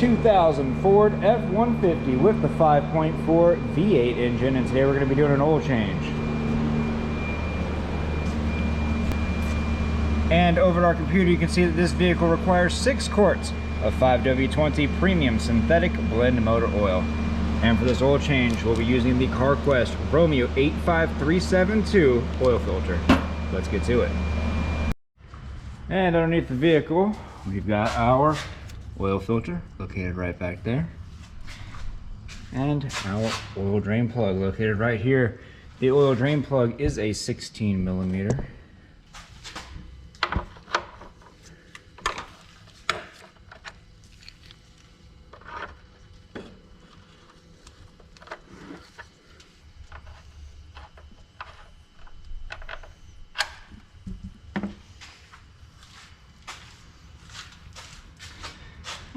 2000 Ford F150 with the 5.4 V8 engine, and today we're going to be doing an oil change. And over at our computer you can see that this vehicle requires 6 quarts of 5W20 premium synthetic blend motor oil. And for this oil change we'll be using the CarQuest Romeo 85372 oil filter. Let's get to it. And underneath the vehicle we've got our oil filter located right back there, and our oil drain plug located right here. The oil drain plug is a 16 millimeter.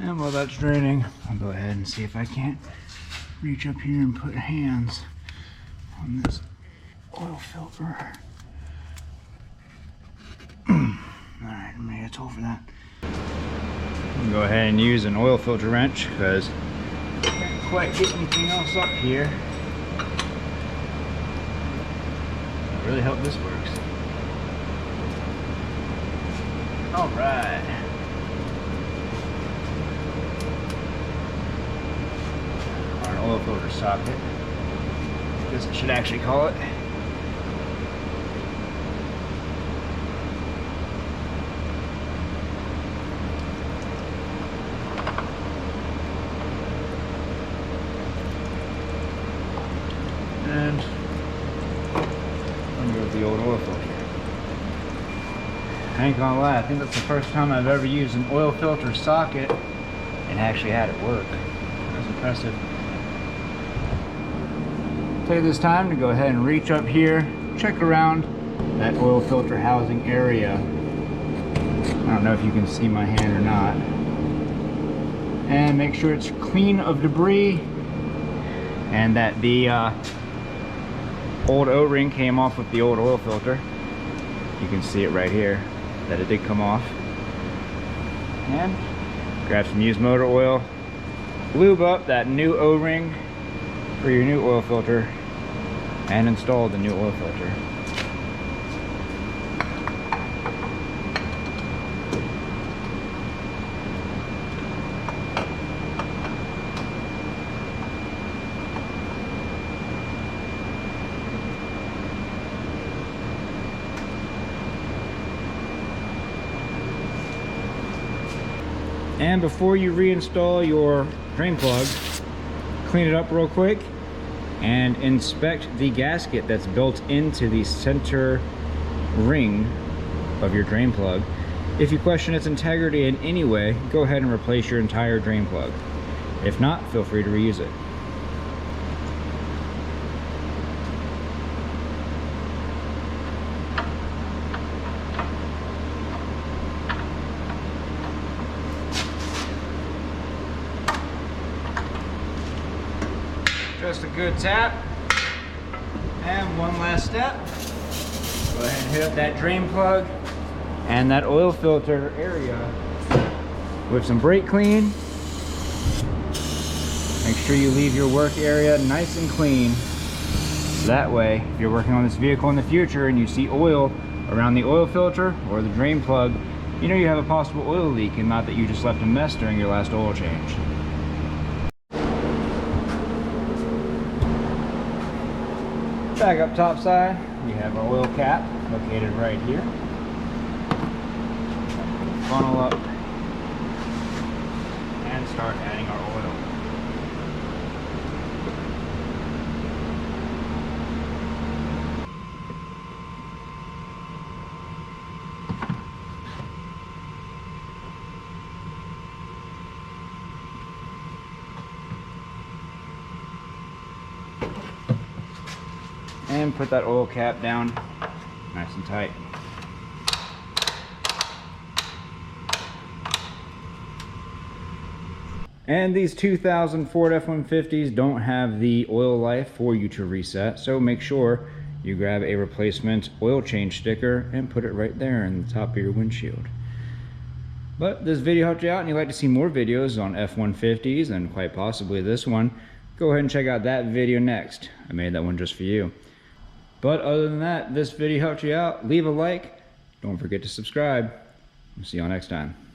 And while that's draining, I'll go ahead and see if I can't reach up here and put hands on this oil filter. Alright, I'm gonna get a tool for that. I'll go ahead and use an oil filter wrench because I can't quite get anything else up here. I really hope this works. Alright. Oil filter socket, I guess I should actually call it. And I'm going with the old oil filter. I ain't gonna lie, I think that's the first time I've ever used an oil filter socket and actually had it work. That's impressive. Take this time to go ahead and reach up here, check around that oil filter housing area. I don't know if you can see my hand or not. And make sure it's clean of debris and that the old O-ring came off with the old oil filter. You can see it right here that it did come off. And grab some used motor oil, lube up that new O-ring for your new oil filter, and install the new oil filter. And before you reinstall your drain plug, clean it up real quick and inspect the gasket that's built into the center ring of your drain plug. If you question its integrity in any way, go ahead and replace your entire drain plug. If not, feel free to reuse it. Just a good tap. And one last step. Go ahead and hit up that drain plug and that oil filter area with some brake clean. Make sure you leave your work area nice and clean. So that way, if you're working on this vehicle in the future and you see oil around the oil filter or the drain plug, you know you have a possible oil leak and not that you just left a mess during your last oil change. Back up top side, we have our oil cap located right here. Funnel up and start adding our oil. And put that oil cap down nice and tight. And these 2000 Ford F150s don't have the oil life for you to reset, so make sure you grab a replacement oil change sticker and put it right there in the top of your windshield. But this video helped you out and you'd like to see more videos on F-150s and quite possibly this one, go ahead and check out that video next. I made that one just for you. But other than that, this video helped you out, leave a like. Don't forget to subscribe. We'll see y'all next time.